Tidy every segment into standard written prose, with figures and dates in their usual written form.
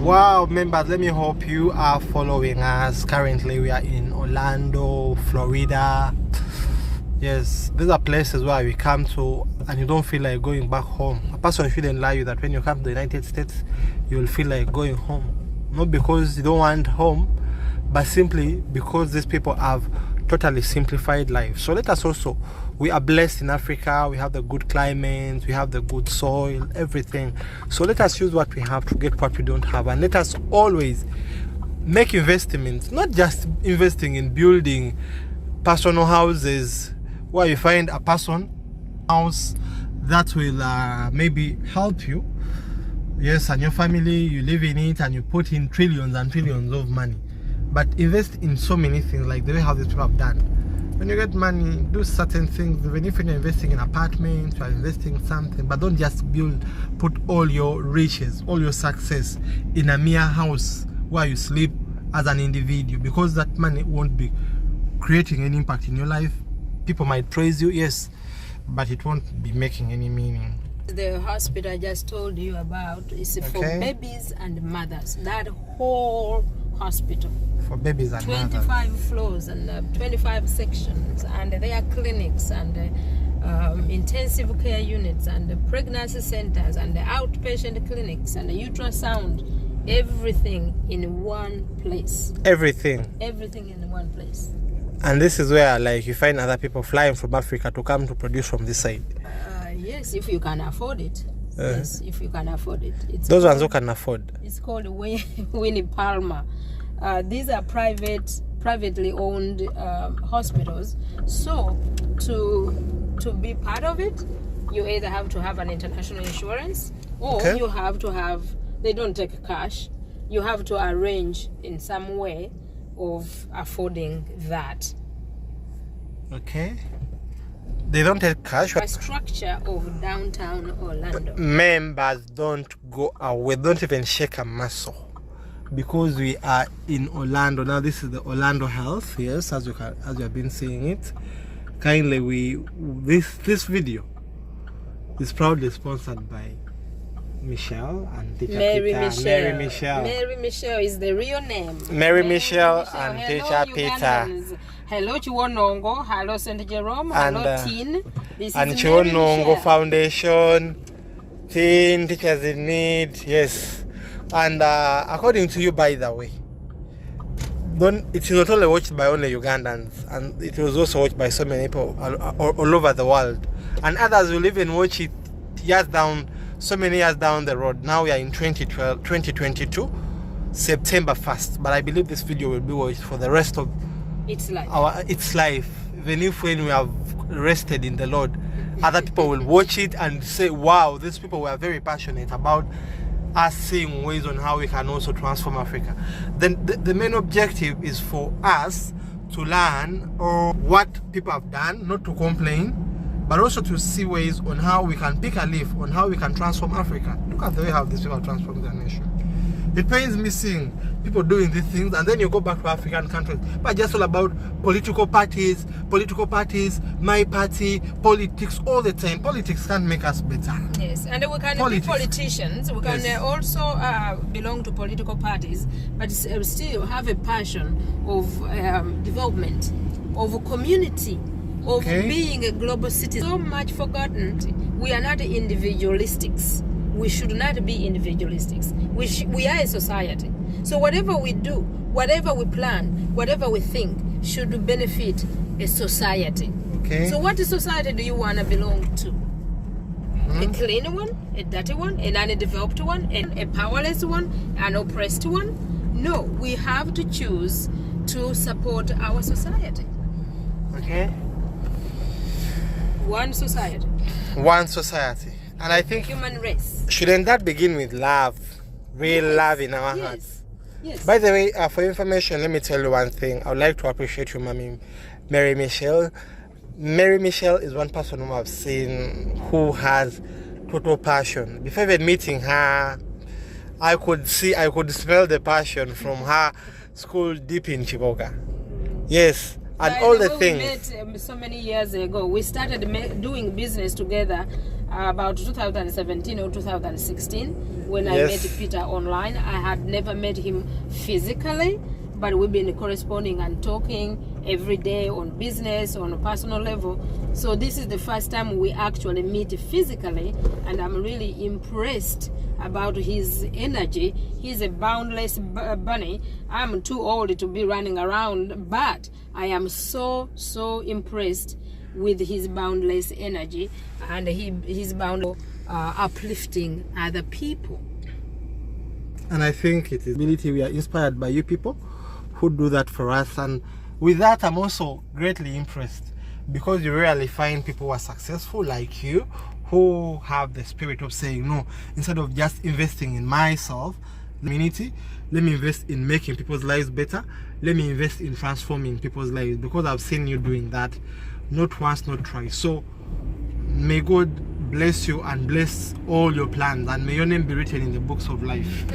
Wow, members, let me hope you are following us. Currently, we are in Orlando, Florida. Yes, these are places where we come to and you don't feel like going back home. A person shouldn't lie you that when you come to the United States, you will feel like going home. Not because you don't want home, but simply because these people have totally simplified life. So let us also, we are blessed in Africa, we have the good climate, we have the good soil, everything. So let us use what we have to get what we don't have, and let us always make investments, not just investing in building personal houses where you find a person house that will maybe help you, yes, and your family, you live in it and you put in trillions and trillions of money. But invest in so many things, like the way how these people have done. When you get money, do certain things. Even if you're investing in apartments, you're investing in something, but don't just put all your riches, all your success in a mere house where you sleep as an individual, because that money won't be creating any impact in your life. People might praise you, yes, but it won't be making any meaning. The hospital I just told you about is for babies and mothers. That whole hospital. For babies and 25 mothers. floors and 25 sections, and there are clinics and intensive care units and pregnancy centers and outpatient clinics and ultrasound. Everything in one place. Everything in one place. And this is where, like, you find other people flying from Africa to come to produce from this side. Yes, if you can afford it. Yes, if you can afford it. Those ones who can afford. It's called Winnie Palmer. These are privately owned hospitals. So to be part of it, you either have to have an international insurance, or you have to have. They don't take cash. You have to arrange in some way of affording that. Okay. They don't take cash. A structure of downtown Orlando. Members, don't go away. Don't even shake a muscle, because we are in Orlando now. This is the Orlando Health. Yes, as you have been seeing it. Kindly, this video is proudly sponsored by Michelle and Teacher Mary Peter. Michelle. Mary Michelle. Mary Michelle is the real name. Mary Michelle and Hello, Teacher Peter. Ugandans. Hello Chiwonongo. Hello St. Jerome. Hello Teen. This and is Chiwonongo Foundation. Teen Teachers in Need. Yes. And according to you, by the way, it is not only watched by only Ugandans, and it was also watched by so many people all over the world. And others will even watch it so many years down the road. Now we are in 2022, September 1st. But I believe this video will be watched for the rest of its life. Even if when we have rested in the Lord, other people will watch it and say, wow, these people were very passionate about us seeing ways on how we can also transform Africa. Then the main objective is for us to learn what people have done, not to complain, but also to see ways on how we can pick a leaf on how we can transform Africa. Look at the way how these people transform their nation. It pains me seeing people doing these things, and then you go back to African countries, but just all about political parties, my party, politics all the time. Politics can't make us better. Yes, and we can be politicians. We can also belong to political parties, but still have a passion of development, of community, of being a global citizen. So much forgotten. We are not individualistics. We should not be individualistics. We are a society. So whatever we do, whatever we plan, whatever we think should benefit a society. Okay. So what society do you want to belong to? A clean one, a dirty one, an undeveloped one, a powerless one, an oppressed one? No, we have to choose to support our society. Okay. One society. One society. And I think human race. Shouldn't that begin with love? Real love in our hearts. Yes. By the way, for information, let me tell you one thing. I would like to appreciate you, Mommy Mary Michelle. Mary Michelle is one person who I've seen who has total passion. Before even meeting her, I could smell the passion from her school deep in Chiboga. Yes. And all the things. We met so many years ago. We started doing business together about 2017 or 2016 when I Yes. met Peter online. I had never met him physically, but we've been corresponding and talking every day on business, on a personal level. So this is the first time we actually meet physically, and I'm really impressed about his energy. He's a boundless bunny. I'm too old to be running around, but I am so impressed with his boundless energy and his boundless uplifting other people. And I think it is ability we are inspired by you people who do that for us. And with that, I'm also greatly impressed because you rarely find people who are successful like you, who have the spirit of saying, no, instead of just investing in myself, community, let me invest in making people's lives better. Let me invest in transforming people's lives, because I've seen you doing that, not once, not twice. So may God bless you and bless all your plans, and may your name be written in the books of life.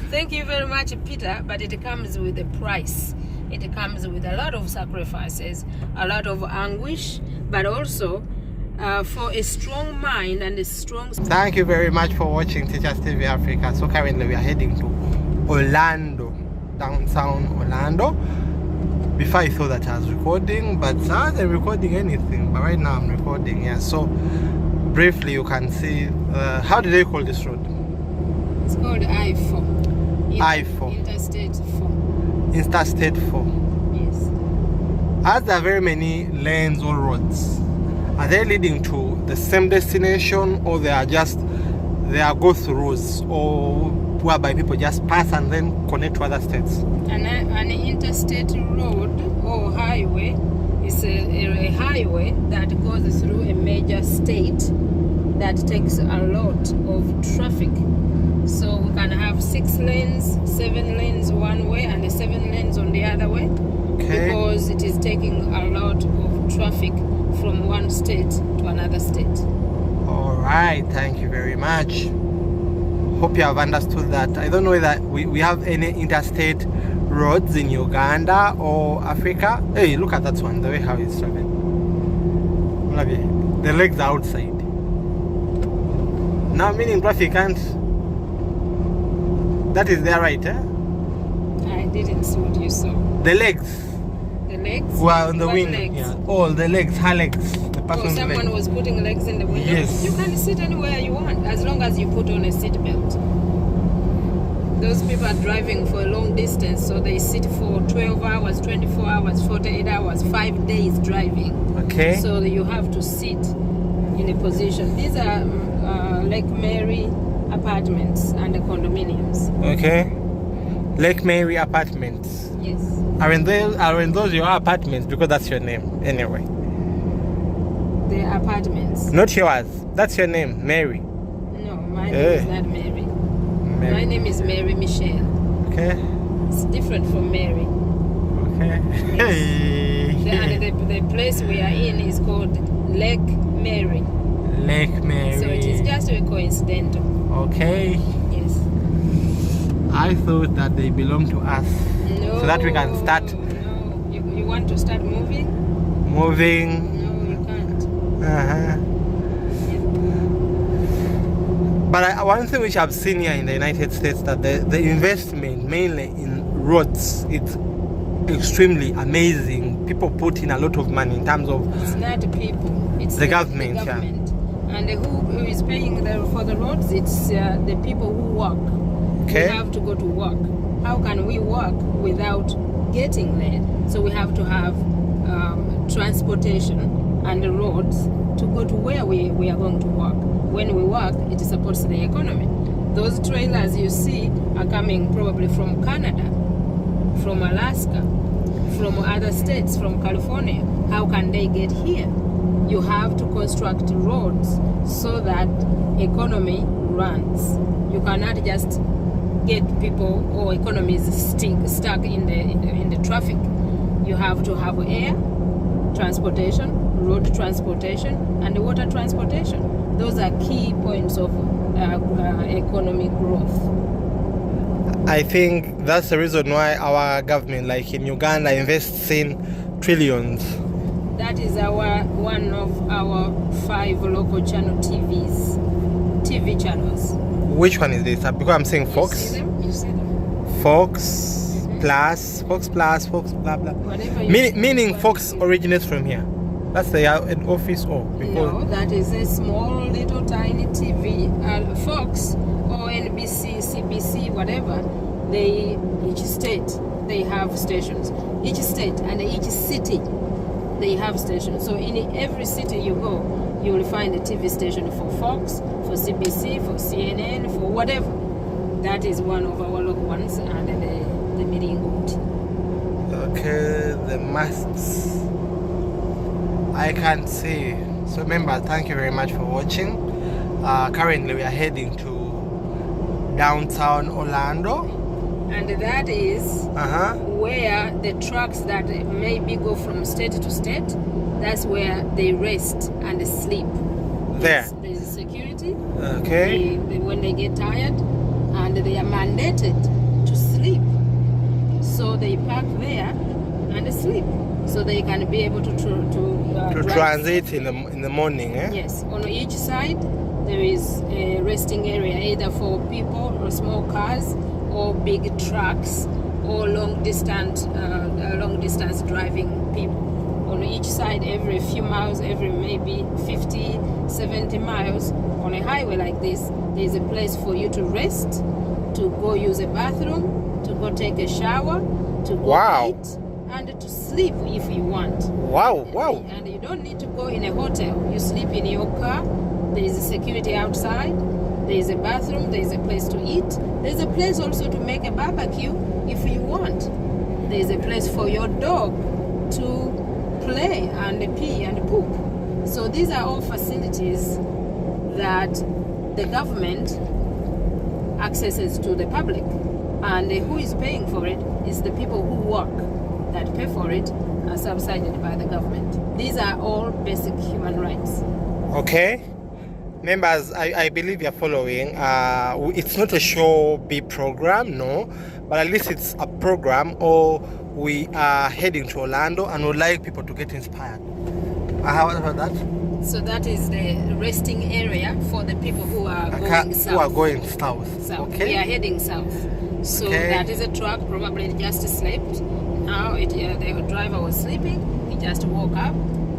Thank you very much, Peter, but it comes with a price. It comes with a lot of sacrifices, a lot of anguish, but also for a strong mind and a strong... Thank you very much for watching Teachers TV Africa. So currently we are heading to Orlando, downtown Orlando. Before I thought that I was recording, but I wasn't recording anything, but right now I'm recording. Yeah, so briefly you can see, how do they call this road? It's called I-4. I-4. Interstate 4. Interstate 4. Yes. As there are very many lanes or roads, are they leading to the same destination, or they are go-through roads, or whereby people just pass and then connect to other states? An interstate road or highway is a highway that goes through a major state that takes a lot of traffic. So we can have 6 lanes, 7 lanes one way and 7 lanes on the other way. Okay. Because it is taking a lot of traffic from one state to another state. All right, thank you very much. Hope you have understood that. I don't know whether we have any interstate roads in Uganda or Africa. Hey, look at that one, the way how it's traveling. The legs are outside. Now meaning traffic can't. That is there, right? I didn't see what you saw. The legs. The legs? Were on the window. Legs? Yeah. All the legs, her legs. The person's someone legs. was putting legs in the window. Yes. You can sit anywhere you want as long as you put on a seat belt. Those people are driving for a long distance, so they sit for 12 hours, 24 hours, 48 hours, 5 days driving. Okay. So you have to sit in a position. These are Lake Mary apartments and the condominiums. Okay. Lake Mary apartments. Yes. Are in those your apartments? Because that's your name anyway. The apartments. Not yours. That's your name, Mary. No, my name is not Mary. Mary. My name is Mary Michelle. Okay. It's different from Mary. Okay. And the place we are in is called Lake Mary. Lake Mary. So it is just a coincidental. Okay. Yes. I thought that they belong to us. No. So that we can start No. You want to start moving? moving. No, you can't. Uh-huh. But one thing which I've seen here in the United States, that the investment mainly in roads, it's extremely amazing. People put in a lot of money in terms of... It's not the people. It's The government, the government. And who is paying for the roads? It's the people who work. Okay. We have to go to work. How can we work without getting there? So we have to have transportation and the roads to go to where we are going to work. When we work, it supports the economy. Those trailers you see are coming probably from Canada, from Alaska, from other states, from California. How can they get here? You have to construct roads so that economy runs. You cannot just get people or economies stuck in the traffic. You have to have air transportation, road transportation, and water transportation. Those are key points of economic growth. I think that's the reason why our government, like in Uganda, invests in trillions That is one of our 5 local channel TV channels. Which one is this? Because I'm saying Fox. You see them? Fox Plus, Fox blah blah. Meaning Fox originates from here. That's the head office or no, that is a small little tiny TV. Fox or NBC, CBC, whatever. Each state they have stations. Each state and each city they have stations. So in every city you go, you will find a TV station for Fox, for CBC, for CNN, for whatever. That is one of our local ones, and the Miringoot. Okay, the masts. I can't see. So remember, thank you very much for watching. Currently we are heading to downtown Orlando. And that is where the trucks that maybe go from state to state, that's where they rest and sleep. There. There's security. Okay. When they get tired, and they are mandated to sleep. So they park there and sleep. So they can be able to transit in the morning. Yes. On each side, there is a resting area, either for people or small cars, or big trucks, or long distance driving people. On each side, every few miles, every maybe 50, 70 miles, on a highway like this, there's a place for you to rest, to go use a bathroom, to go take a shower, to go eat, and to sleep if you want. Wow. And you don't need to go in a hotel. You sleep in your car. There is a security outside. There is a bathroom. There is a place to eat. There is a place also to make a barbecue if you want. There is a place for your dog to play and pee and poop. So these are all facilities that the government accesses to the public. And who is paying for it is the people who work, that pay for it, are subsidized by the government. These are all basic human rights. Okay. Members, I believe you're following. It's not a show B program, no, but at least it's a program, or we are heading to Orlando and would like people to get inspired. How about that? So that is the resting area for the people who are going south. Who are going south. Okay. We are heading south. So that is a truck, probably just slept. Now the driver was sleeping. He just woke up.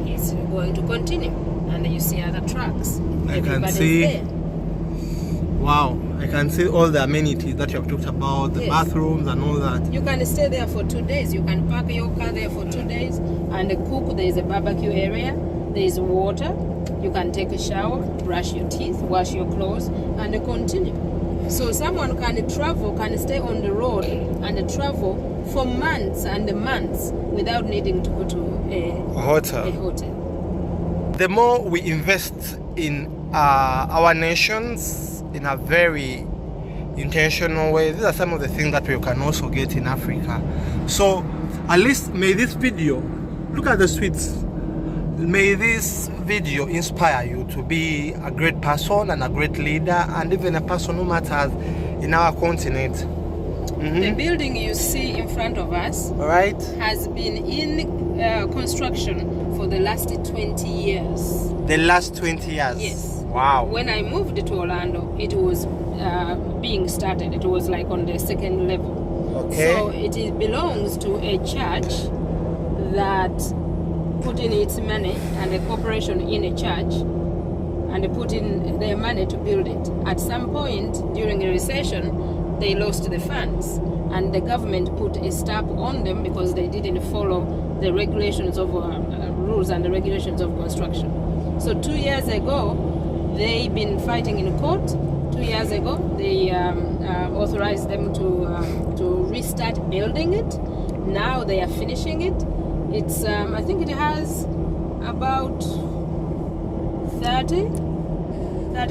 He's going to continue. And you see other trucks. I can see. There. Wow, I can see all the amenities that you have talked about, the bathrooms and all that. You can stay there for 2 days. You can park your car there for 2 days and cook. There is a barbecue area. There is water. You can take a shower, brush your teeth, wash your clothes, and continue. So someone can travel, can stay on the road and travel for months and months without needing to go to a hotel. The more we invest in our nations in a very intentional way, these are some of the things that we can also get in Africa. So at least may this video, look at the sweets, may this video inspire you to be a great person and a great leader, and even a person who matters in our continent. The building you see in front of us has been in construction for the last 20 years. The last 20 years? Yes. Wow. When I moved to Orlando, it was being started. It was like on the 2nd level. Okay. So it belongs to a church that put in its money, and a corporation in a church, and they put in their money to build it. At some point during a recession, they lost the funds, and the government put a stop on them because they didn't follow the regulations of rules and the regulations of construction. So 2 years ago, they've been fighting in court. 2 years ago, they authorized them to restart building it. Now they are finishing it. It's I think it has about 30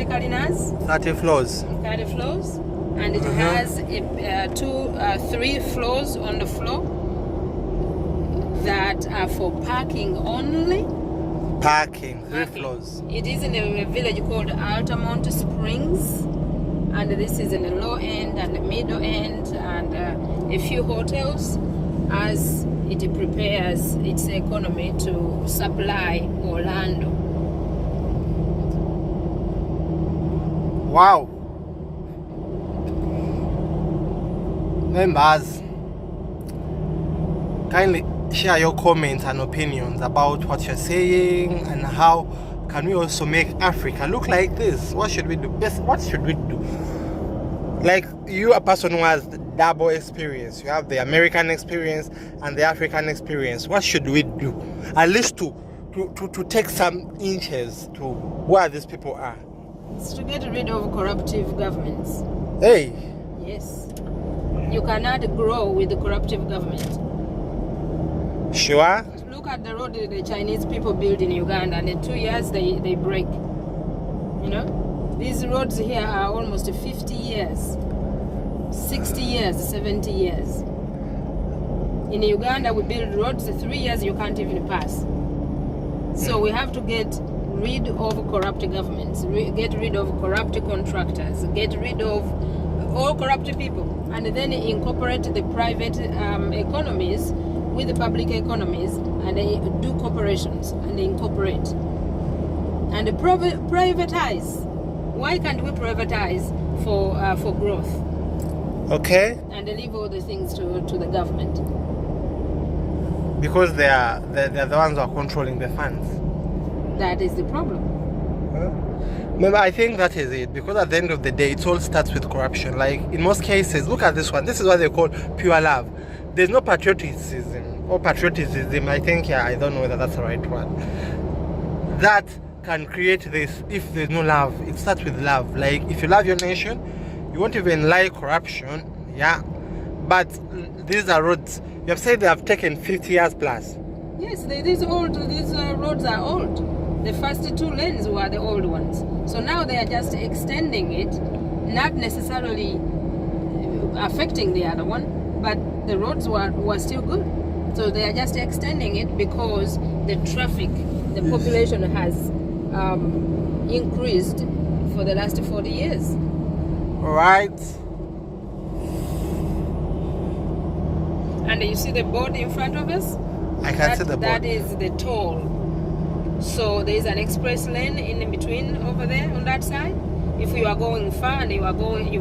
calinas. 30 floors. 30 floors. And it has 3 floors on the floor that are for parking only. Parking, 3 floors. It is in a village called Altamont Springs, and this is in the low end and the middle end, and a few hotels. as it prepares its economy to supply Orlando. Wow. Members, kindly share your comments and opinions about what you're saying and how can we also make Africa look like this. What should we do? What should we do? Like, you, a person who has double experience, you have the American experience and the African experience. What should we do? At least to take some inches to where these people are. It's to get rid of corruptive governments. Hey. Yes. You cannot grow with the corruptive government. Sure. Look at the road the Chinese people build in Uganda, and in 2 years they break. You know? These roads here are almost 50 years, 60 years, 70 years. In Uganda, we build roads 3 years you can't even pass. So we have to get rid of corrupt governments, get rid of corrupt contractors, get rid of all corrupt people, and then incorporate the private economies with the public economies, and they do corporations and incorporate and privatize. Why can't we privatize for growth? Okay. And leave all the things to the government. Because they're the ones who are controlling the funds. That is the problem. Remember, I think that is it. Because at the end of the day, it all starts with corruption. Like, in most cases, look at this one. This is what they call pure love. There's no patriotism. Or patriotism, I think, I don't know whether that's the right one. That can create this if there's no love. It starts with love. Like, if you love your nation, you won't even like corruption. Yeah. But these are roads. You have said they have taken 50 years plus. Yes, these roads are old. The first 2 lanes were the old ones. So now they are just extending it, not necessarily affecting the other one, but the roads were still good. So they are just extending it because the traffic, the population has increased for the last 40 years. Right. And you see the board in front of us? I can see the board. That is the toll. So there is an express lane in between over there on that side. If you are going far and you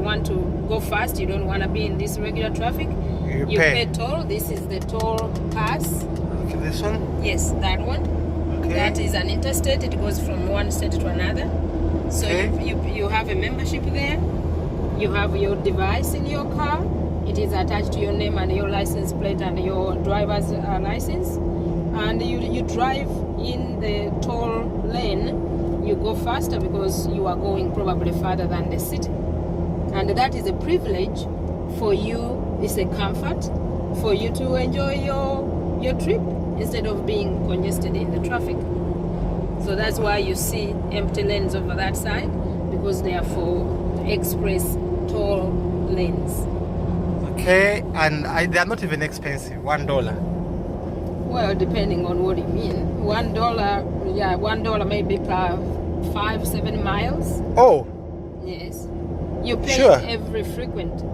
want to go fast, you don't want to be in this regular traffic, you pay toll. This is the toll pass. Okay, this one? Yes, that one. Okay. That is an interstate. It goes from one state to another. So you have a membership there. You have your device in your car. It is attached to your name and your license plate and your driver's license. And you drive in the toll lane. You go faster because you are going probably farther than the city. And that is a privilege for you. It's a comfort for you to enjoy your trip instead of being congested in the traffic. So that's why you see empty lanes over that side, because they are for express toll lanes. Okay, and they are not even expensive. $1. Well, depending on what you mean. $1, yeah, $1 maybe per 5-7 miles. Oh. Yes. You pay sure. every frequent.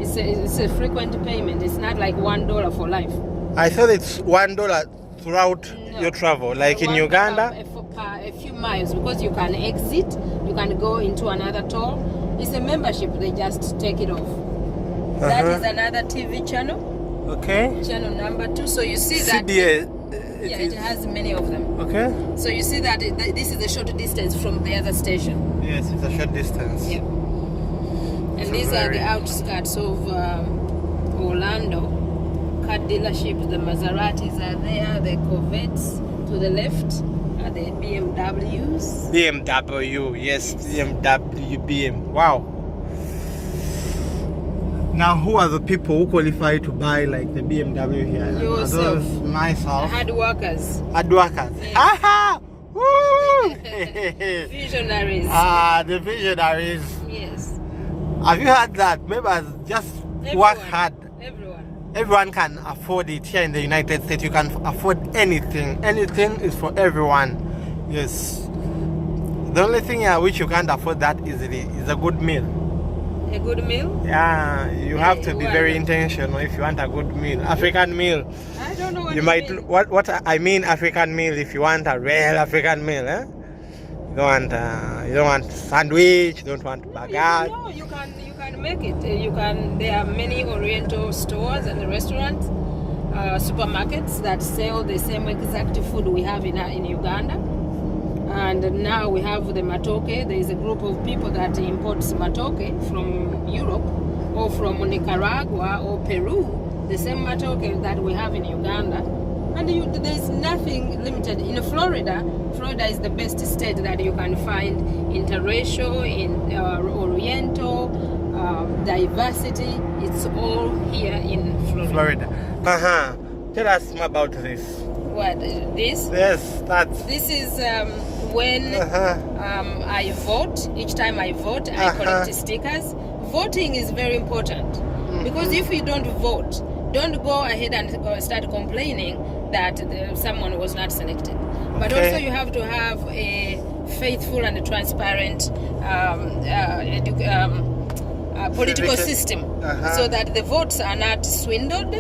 It's a frequent payment. It's not like $1 for life. I thought it's $1 throughout your travel, like in Uganda. For a few miles, because you can exit, you can go into another toll. It's a membership. They just take it off. That is another TV channel. Okay. Channel number 2. So you see that. CBS. It has many of them. Okay. So you see that this is a short distance from the other station. Yes, it's a short distance. Yeah. And these are the outskirts of Orlando. Car dealerships, the Maseratis are there, the Corvettes to the left are the BMWs. BMW, yes, BMW, BM. Wow. Now, who are the people who qualify to buy like the BMW here? Yourself. Myself. Hard workers. Hard workers. Yes. Aha! Woo! Visionaries. The visionaries. Yes. Have you heard that? Members, just work hard. Everyone can afford it here in the United States. You can afford anything. Anything is for everyone. Yes. The only thing which you can't afford that easily is a good meal. A good meal? Yeah, you have to be well, very intentional if you want a good meal. African meal. I don't know what You you might mean. what I mean African meal. If you want a real African meal, you don't want sandwich, you don't want baguette. No, you can make it. There are many Oriental stores and restaurants, supermarkets that sell the same exact food we have in Uganda. And now we have the matoke. There is a group of people that imports matoke from Europe or from Nicaragua or Peru. The same matoke that we have in Uganda. And there's nothing limited. In Florida is the best state that you can find interracial, Oriental, diversity. It's all here in Florida. Tell us more about this. What, this? Yes, that's... This is when I vote. Each time I vote, I collect stickers. Voting is very important because if you don't vote, don't go ahead and start complaining that someone was not selected. But also you have to have a faithful and transparent political system so that the votes are not swindled.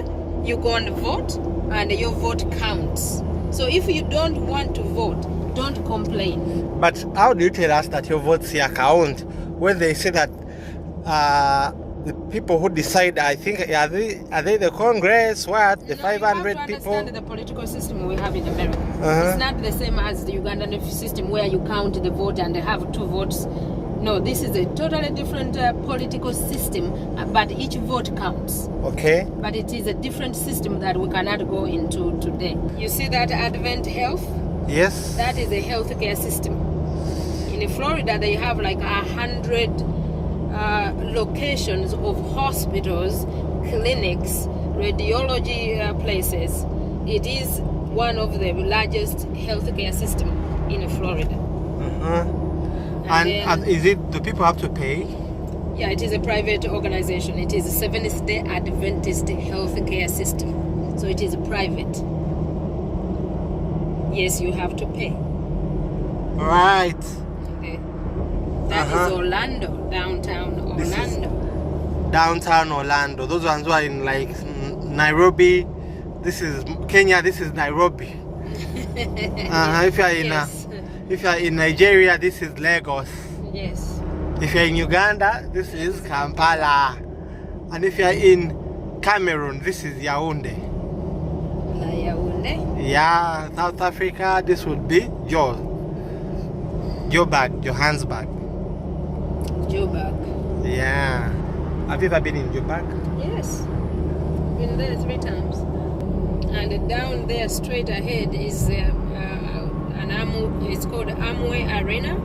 You go and vote and your vote counts. So if you don't want to vote, don't complain. But how do you tell us that your votes here count when they say that the people who decide, I think, are they the Congress? What? The 500 you have to people? understand the political system we have in America. It's not the same as the Ugandan system where you count the vote and they have 2 votes. No, this is a totally different political system, but each vote counts. Okay. But it is a different system that we cannot go into today. You see that Advent Health? Yes. That is a healthcare system. In Florida, they have like 100 locations of hospitals, clinics, radiology places. It is one of the largest healthcare system in Florida. And do people have to pay? Yeah, it is a private organization. It is a Seventh-day Adventist healthcare system. So it is private. Yes, you have to pay. Right. Okay. That is Orlando, downtown Orlando. Downtown Orlando. Those ones who are in like Nairobi. This is Kenya. This is Nairobi. If you are in Nigeria, this is Lagos. Yes. If you are in Uganda, this is Kampala. And if you are in Cameroon, this is Yaoundé. Yaoundé? Yeah, South Africa, this would be Johannesburg. Joburg. Yeah. Have you ever been in Joburg? Yes. Been there 3 times. And down there, straight ahead, is it's called Amway Arena,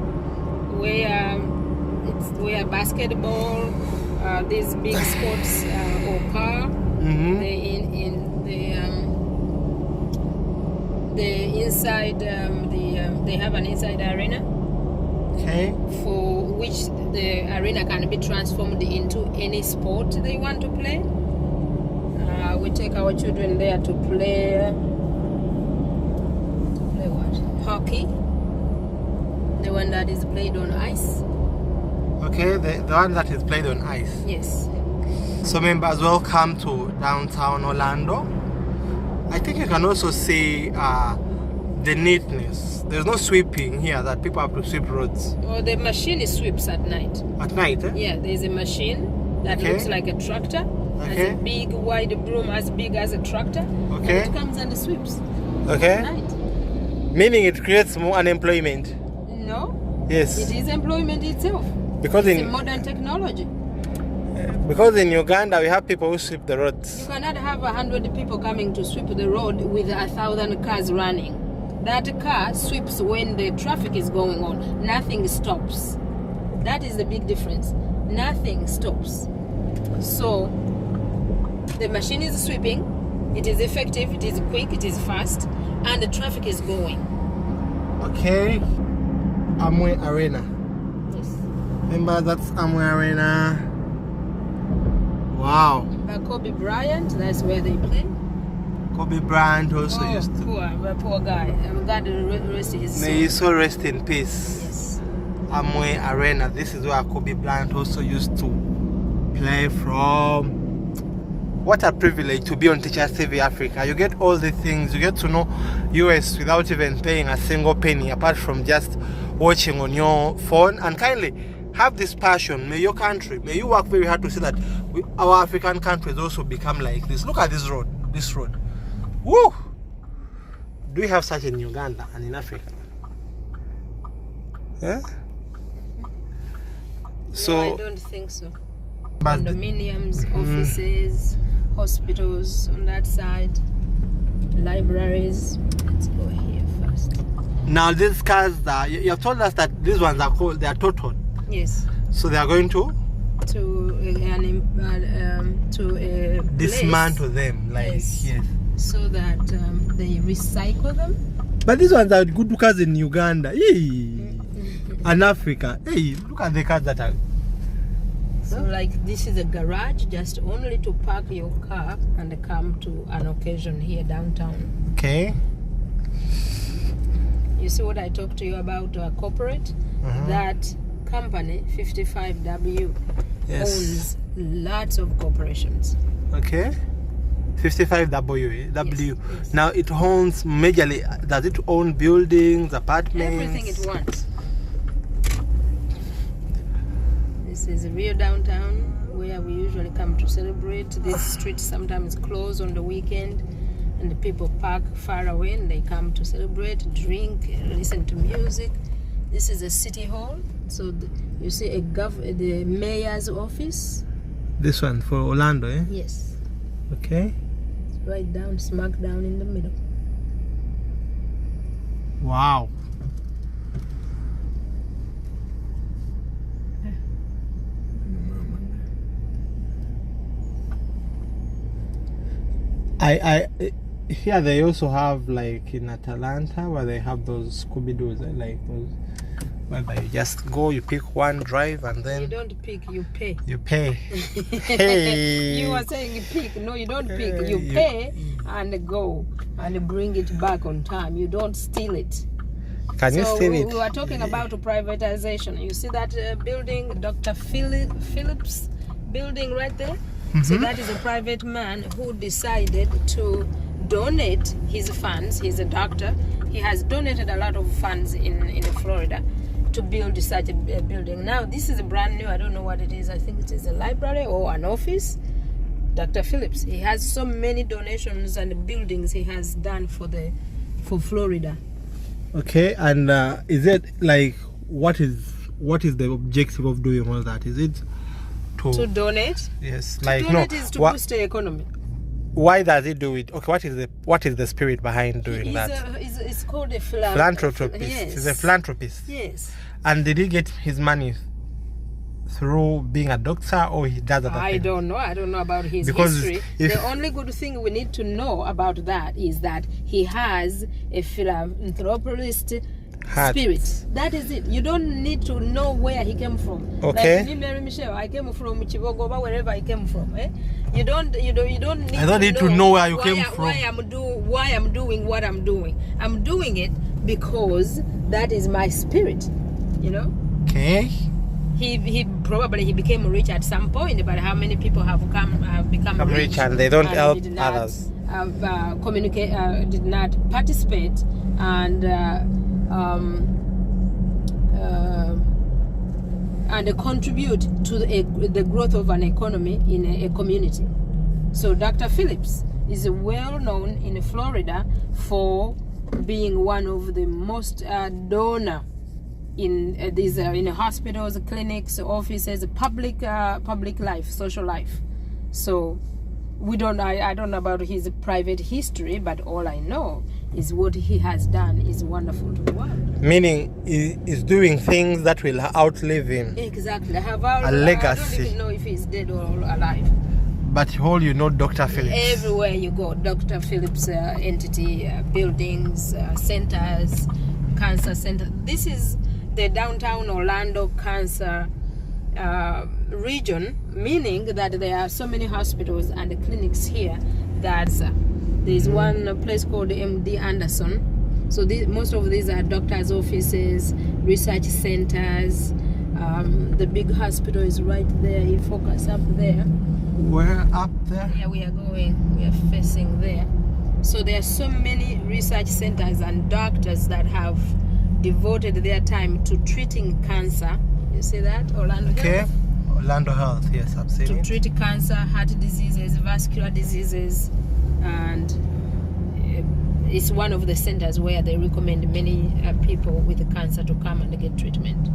where basketball, these big sports occur. The inside, they have an inside arena. Okay. For which the arena can be transformed into any sport they want to play. We take our children there to play what? Hockey. The one that is played on ice. Okay, the one that is played on ice. Yes. So members, welcome to downtown Orlando. I think you can also see the neatness. There's no sweeping here that people have to sweep roads. Well, the machine sweeps at night. At night, eh? Yeah, there's a machine that looks like a tractor. Okay. Has a big wide broom as big as a tractor. Okay. And it comes and sweeps. Okay. At night. Meaning it creates more unemployment. No. Yes. It is employment itself. Because it's modern technology. Because in Uganda we have people who sweep the roads. You cannot have 100 people coming to sweep the road with 1,000 cars running. That car sweeps when the traffic is going on. Nothing stops. That is the big difference. Nothing stops. So the machine is sweeping. It is effective. It is quick. It is fast, and the traffic is going. Okay. Amway Arena. Yes. Remember, that's Amway Arena. Wow. Kobe Bryant, that's where they play. Kobe Bryant also used to. Poor guy. God rest his soul. May his soul rest in peace. Yes. Amway Arena. This is where Kobe Bryant also used to play from. What a privilege to be on Teachers TV Africa. You get all the things. You get to know US without even paying a single penny, apart from just watching on your phone. And kindly have this passion. May your country, may you work very hard to see that our African countries also become like this. Look at this road. This road. Woo! Do we have such in Uganda and in Africa? Yeah? So no, I don't think so. But Condominiums, offices, hospitals on that side, libraries. Let's go here first. Now these cars, you have told us that these ones are called, they are totaled. Yes. So they are going to dismantle them, like yes. So that they recycle them. But these ones are good cars in Uganda, and Africa. Hey, look at the cars that are. So like this is a garage, just only to park your car and come to an occasion here downtown. Okay. You see what I talked to you about corporate? That company 55W owns lots of corporations. Okay. 55W. W. Yes. Now it owns majorly. Does it own buildings, apartments? Everything it wants. This is a real downtown where we usually come to celebrate. This street sometimes closed on the weekend, and the people park far away and they come to celebrate, drink, listen to music. This is a city hall. So you see the mayor's office. This one for Orlando, eh? Yes. Okay. It's right down, smack down in the middle. Wow. I here they also have, like in Atlanta, where they have those Scooby-Doos, like those where you just go, you pick one, drive, and then you don't pick, you pay. You pay. Hey. You were saying you pick. No, you don't pick. You pay and go and bring it back on time. You don't steal it. Can you steal it? We were talking about privatization. You see that building, Dr. Phillips building right there? So that is a private man who decided to donate his funds. He's a doctor. He has donated a lot of funds in Florida to build such a building. Now this is a brand new, I don't know what it is. I think it is a library or an office. Dr. Phillips, he has so many donations and buildings he has done for Florida. Okay, and is it like what is the objective of doing all that? Is it to donate? Yes, like donate is to boost the economy. Why does he do it? Okay, what is the spirit behind doing that? It's called a philanthropist. Yes. He's a philanthropist. Yes. And did he get his money through being a doctor, or he does other things? I don't know. I don't know about his history. The only good thing we need to know about that is that he has a philanthropist spirit. That is it. You don't need to know where he came from. Okay. Like me, Mary Michelle, I came from Chibogoba, wherever I came from. Eh? You don't need. I don't need to know where you came from. Why I'm doing what I'm doing. I'm doing it because that is my spirit. You know. Okay. He probably became rich at some point, but how many people have become rich and they don't help others? Did not participate and contribute to the growth of an economy in a community. So Dr. Phillips is well known in Florida for being one of the most donor in these in hospitals, clinics, offices, public life, social life. So I don't know about his private history, but all I know is what he has done is wonderful to the world. Meaning he is doing things that will outlive him. Exactly. A legacy. I don't even know if he's dead or alive. But all you know, Dr. Phillips. Everywhere you go, Dr. Phillips entity, buildings, centers, cancer center. This is the downtown Orlando cancer region, meaning that there are so many hospitals and clinics here that there's one place called MD Anderson. So most of these are doctors' offices, research centers, The big hospital is right there. You focus up there. Where up there? Yeah, we are facing there. So there are so many research centers and doctors that have devoted their time to treating cancer. You see that? Orlando Health. Orlando Health, yes, I've seen it. To treat cancer, heart diseases, vascular diseases, and it's one of the centers where they recommend many people with cancer to come and get treatment.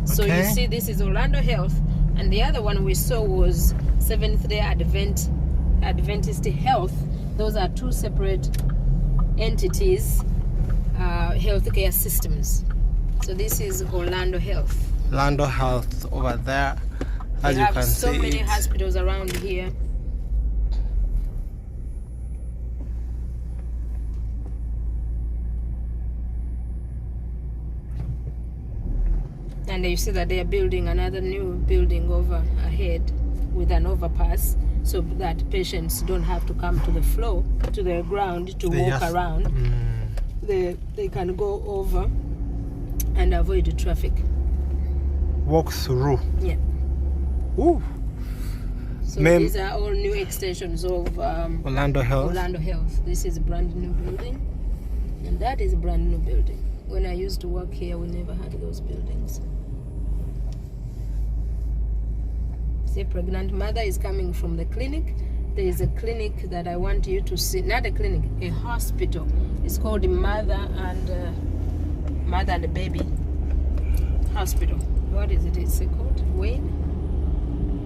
So you see, this is Orlando Health, and the other one we saw was Seventh-day Adventist Health. Those are two separate entities, healthcare systems. So this is Orlando Health. Orlando Health over there, as you can see. So many hospitals around here. And you see that they are building another new building over ahead with an overpass, so that patients don't have to come to the floor, to the ground to walk around. They can go over and avoid the traffic. Walk through. Yeah. Ooh. So these are all new extensions of Orlando Health. Orlando Health. This is a brand new building, and that is a brand new building. When I used to work here, we never had those buildings. See, pregnant mother is coming from the clinic. There is a clinic that I want you to see. Not a clinic, a hospital. It's called Mother and Baby Hospital. What is it? It's called Wayne.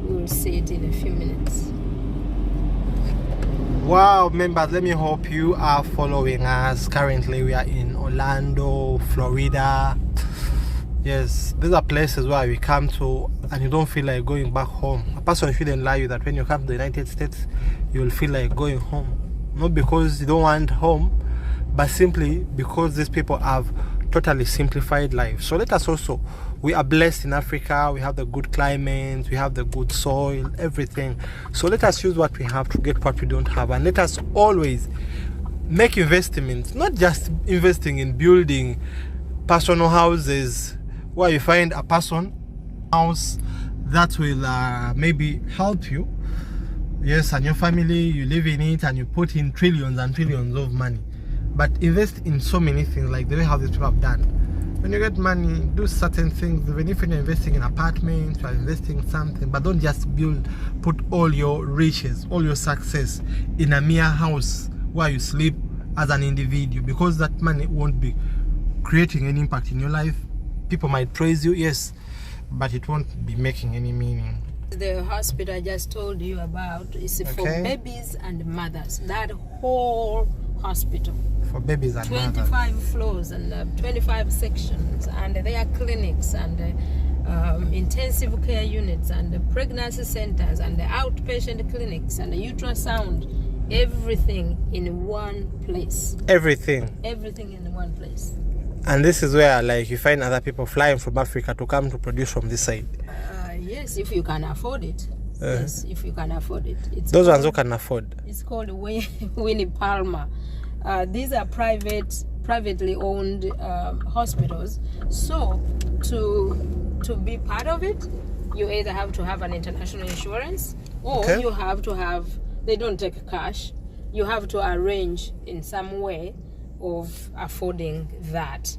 We will see it in a few minutes. Wow, members, let me hope you are following us. Currently, we are in Orlando, Florida. Yes, these are places where we come to and you don't feel like going back home. A person shouldn't lie you that when you come to the United States, you will feel like going home. Not because you don't want home, but simply because these people have totally simplified life. So let us also, we are blessed in Africa. We have the good climate, we have the good soil, everything. So let us use what we have to get what we don't have, and let us always make investments, not just investing in building personal houses where you find a person house that will maybe help you, yes, and your family, you live in it and you put in trillions and trillions of money. But invest in so many things, like the way how these people have done. When you get money, do certain things. Even if you're investing in apartments, you're investing in something, but don't just put all your riches, all your success in a mere house where you sleep as an individual, because that money won't be creating any impact in your life. People might praise you, yes, but it won't be making any meaning. The hospital I just told you about is for babies and mothers. That whole hospital. For babies and 25 mothers. floors and 25 sections, and there are clinics and intensive care units and pregnancy centers and the outpatient clinics and the ultrasound. Everything in one place. Everything in one place. And this is where, like, you find other people flying from Africa to come to produce from this side. Yes, if you can afford it. Yes, if you can afford it. Those ones who can afford. It's called Winnie Palmer. These are privately owned hospitals. So to be part of it, you either have to have an international insurance, or you have to have. They don't take cash. You have to arrange in some way of affording that.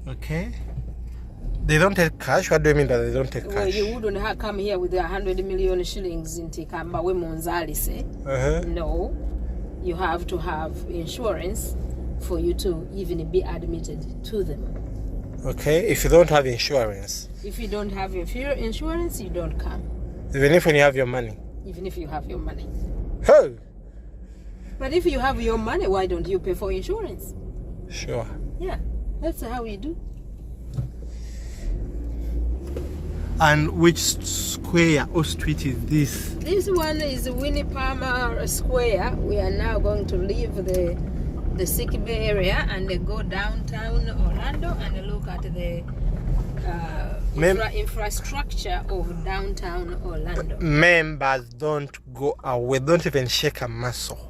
Okay. They don't take cash? What do you mean that they don't take cash? Well, you wouldn't come here with 100 million shillings in Tikamba we Monzali say. No. You have to have insurance for you to even be admitted to them. Okay. If you don't have insurance? If you don't have insurance, you don't come. Even if you have your money? Even if you have your money. Oh! But if you have your money, why don't you pay for insurance? Sure. Yeah, that's how we do. And which square or street is this? This one is Winnie Palmer Square. We are now going to leave the Sick Bay area and go downtown Orlando and look at the infrastructure of downtown Orlando. Members, don't go away. Don't even shake a muscle.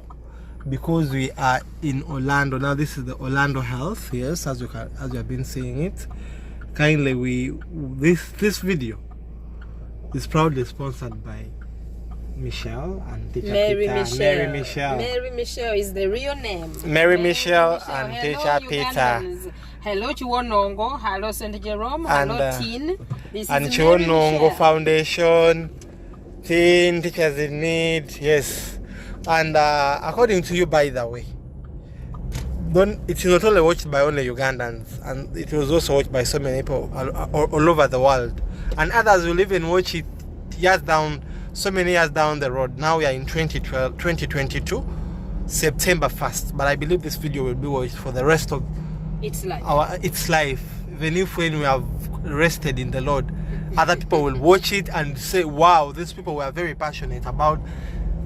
Because we are in Orlando now. This is the Orlando Health, yes, as you have been seeing it. kindly this video is proudly sponsored by Michelle and Teacher Mary Peter. Michelle. Mary Michelle. Mary Michelle is the real name. Mary Michelle and Hello, Teacher Peter. Ugandans. Hello Chiwonongo. Hello St. Jerome. And, Hello Teen. This and is Mary Chionongo Michelle. Foundation, Teen Teachers in Need, yes. And according to you, by the way, it's not only watched by only Ugandans, and it was also watched by so many people all over the world. And others will even watch it so many years down the road. Now we are in 2022, September 1st. But I believe this video will be watched for the rest of its life. Even if when we have rested in the Lord, other people will watch it and say, wow, these people were very passionate about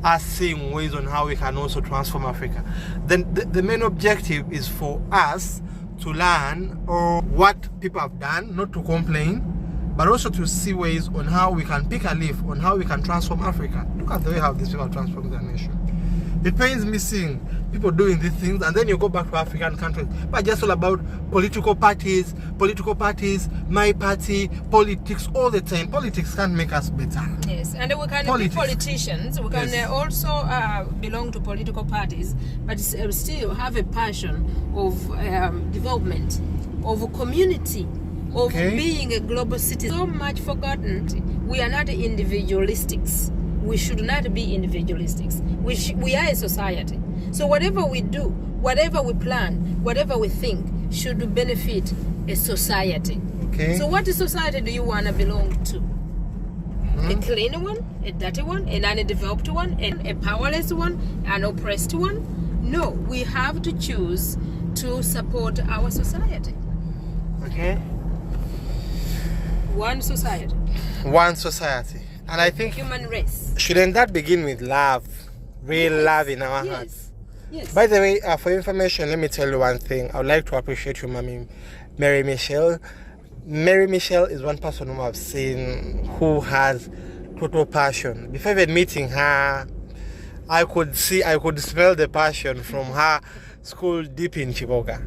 us seeing ways on how we can also transform Africa. Then the main objective is for us to learn what people have done, not to complain, but also to see ways on how we can pick a leaf on how we can transform Africa. Look at the way how these people transform their nation. It pains me seeing people doing these things, and then you go back to African countries, but just all about political parties, my party, politics all the time. Politics can't make us better. Yes, and we can be politicians. We can also belong to political parties, but still have a passion of development, of community, of being a global citizen. So much forgotten. We are not individualistics. We should not be individualistics. We are a society. So whatever we do, whatever we plan, whatever we think should benefit a society. Okay. So what society do you want to belong to? A clean one, a dirty one, an undeveloped one, a powerless one, an oppressed one? No, we have to choose to support our society. Okay. One society. One society. And I think human race. Shouldn't that begin with love? Real love in our hearts. Yes. By the way, for information, let me tell you one thing. I would like to appreciate you, Mommy Mary Michelle. Mary Michelle is one person who I've seen who has total passion. Before even meeting her, I could smell the passion from her school deep in Chiboga.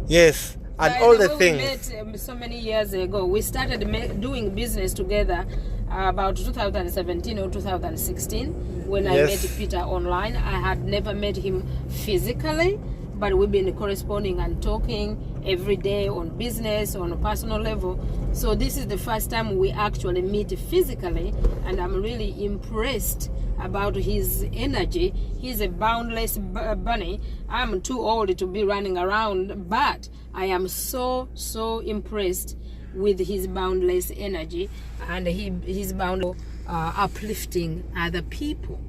Yes. And all the things. We met so many years ago. We started doing business together about 2017 or 2016 when I met Peter online. I had never met him physically, but we've been corresponding and talking every day on business, on a personal level. So this is the first time we actually meet physically, and I'm really impressed about his energy. He's a boundless bunny. I'm too old to be running around, but I am so impressed with his boundless energy and his boundless uplifting other people.